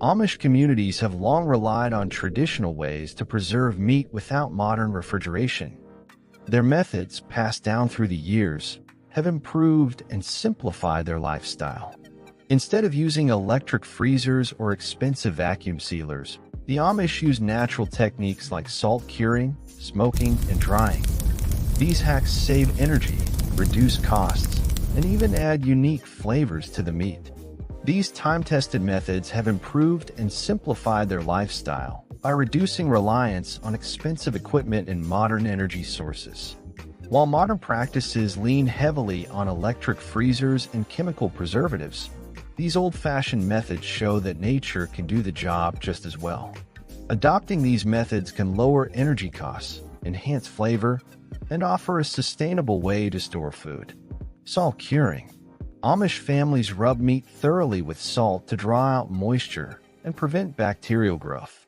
Amish communities have long relied on traditional ways to preserve meat without modern refrigeration. Their methods, passed down through the years, have improved and simplified their lifestyle. Instead of using electric freezers or expensive vacuum sealers, the Amish use natural techniques like salt curing, smoking, and drying. These hacks save energy, reduce costs, and even add unique flavors to the meat. These time-tested methods have improved and simplified their lifestyle by reducing reliance on expensive equipment and modern energy sources. While modern practices lean heavily on electric freezers and chemical preservatives, these old-fashioned methods show that nature can do the job just as well. Adopting these methods can lower energy costs, enhance flavor, and offer a sustainable way to store food. Salt curing. Amish families rub meat thoroughly with salt to draw out moisture and prevent bacterial growth.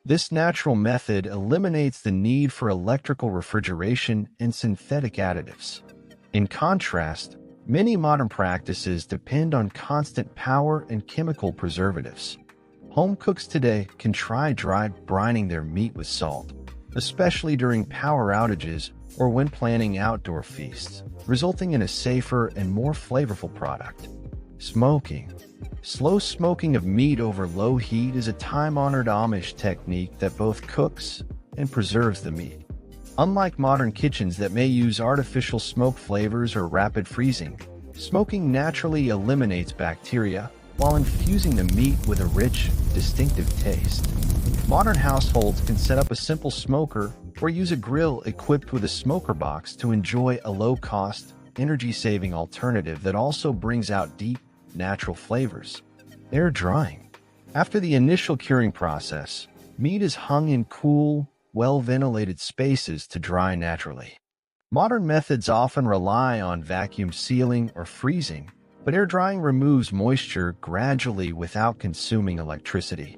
This natural method eliminates the need for electrical refrigeration and synthetic additives. In contrast, many modern practices depend on constant power and chemical preservatives. Home cooks today can try dry brining their meat with salt, especially during power outages or when planning outdoor feasts, resulting in a safer and more flavorful product. Smoking. Slow smoking of meat over low heat is a time-honored Amish technique that both cooks and preserves the meat. Unlike modern kitchens that may use artificial smoke flavors or rapid freezing, smoking naturally eliminates bacteria while infusing the meat with a rich, distinctive taste. Modern households can set up a simple smoker or use a grill equipped with a smoker box to enjoy a low-cost, energy-saving alternative that also brings out deep, natural flavors. Air drying. After the initial curing process, meat is hung in cool, well-ventilated spaces to dry naturally. Modern methods often rely on vacuum sealing or freezing, but air drying removes moisture gradually without consuming electricity.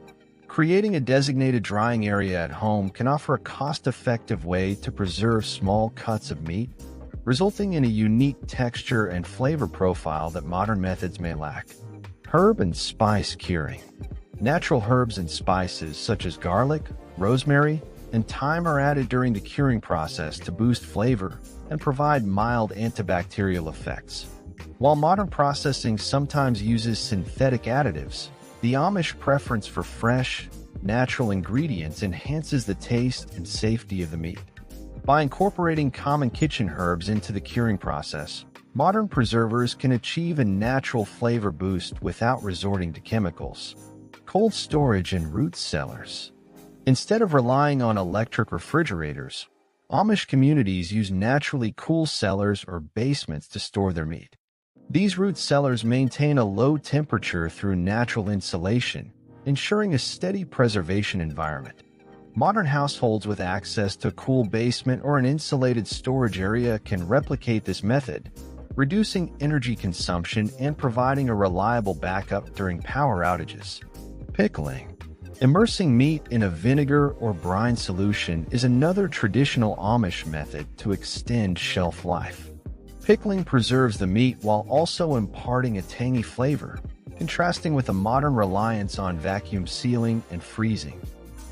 Creating a designated drying area at home can offer a cost-effective way to preserve small cuts of meat, resulting in a unique texture and flavor profile that modern methods may lack. Herb and spice curing. Natural herbs and spices such as garlic, rosemary, and thyme are added during the curing process to boost flavor and provide mild antibacterial effects. While modern processing sometimes uses synthetic additives, the Amish preference for fresh, natural ingredients enhances the taste and safety of the meat. By incorporating common kitchen herbs into the curing process, modern preservers can achieve a natural flavor boost without resorting to chemicals. Cold storage and root cellars. Instead of relying on electric refrigerators, Amish communities use naturally cool cellars or basements to store their meat. These root cellars maintain a low temperature through natural insulation, ensuring a steady preservation environment. Modern households with access to a cool basement or an insulated storage area can replicate this method, reducing energy consumption and providing a reliable backup during power outages. Pickling. Immersing meat in a vinegar or brine solution is another traditional Amish method to extend shelf life. Pickling preserves the meat while also imparting a tangy flavor, contrasting with a modern reliance on vacuum sealing and freezing.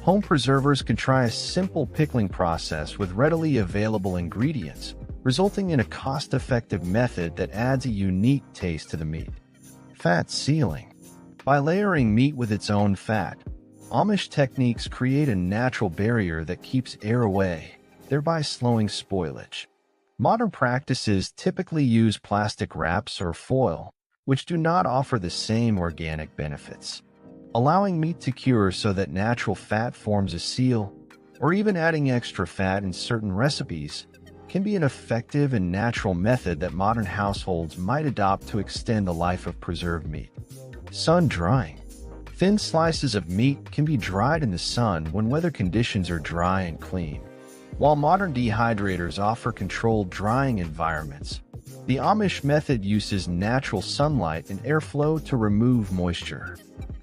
Home preservers can try a simple pickling process with readily available ingredients, resulting in a cost-effective method that adds a unique taste to the meat. Fat sealing. By layering meat with its own fat, Amish techniques create a natural barrier that keeps air away, thereby slowing spoilage. Modern practices typically use plastic wraps or foil, which do not offer the same organic benefits. Allowing meat to cure so that natural fat forms a seal, or even adding extra fat in certain recipes, can be an effective and natural method that modern households might adopt to extend the life of preserved meat. Sun drying. Thin slices of meat can be dried in the sun when weather conditions are dry and clean. While modern dehydrators offer controlled drying environments, the Amish method uses natural sunlight and airflow to remove moisture.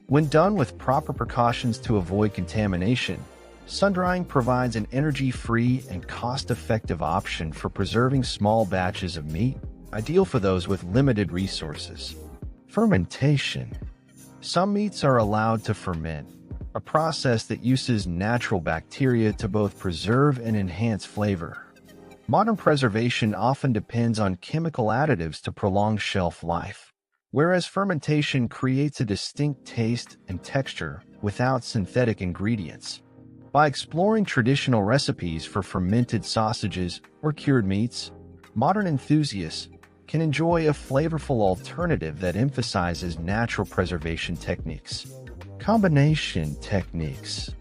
When done with proper precautions to avoid contamination, sun-drying provides an energy-free and cost-effective option for preserving small batches of meat, ideal for those with limited resources. Fermentation. Some meats are allowed to ferment, a process that uses natural bacteria to both preserve and enhance flavor. Modern preservation often depends on chemical additives to prolong shelf life, whereas fermentation creates a distinct taste and texture without synthetic ingredients. By exploring traditional recipes for fermented sausages or cured meats, modern enthusiasts can enjoy a flavorful alternative that emphasizes natural preservation techniques. Combination techniques.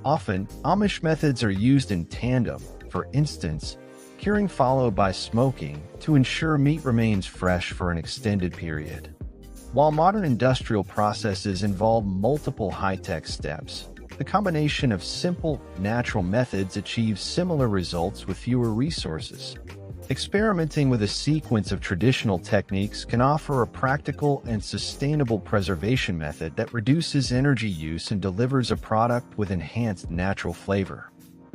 Often, Amish methods are used in tandem, for instance, curing followed by smoking to ensure meat remains fresh for an extended period. While modern industrial processes involve multiple high-tech steps, the combination of simple, natural methods achieves similar results with fewer resources. Experimenting with a sequence of traditional techniques can offer a practical and sustainable preservation method that reduces energy use and delivers a product with enhanced natural flavor.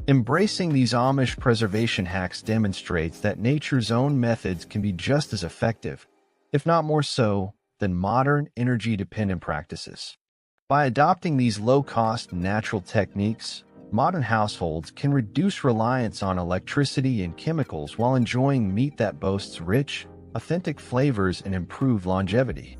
Embracing these Amish preservation hacks demonstrates that nature's own methods can be just as effective, if not more so, than modern energy-dependent practices. By adopting these low-cost natural techniques, modern households can reduce reliance on electricity and chemicals while enjoying meat that boasts rich, authentic flavors and improved longevity.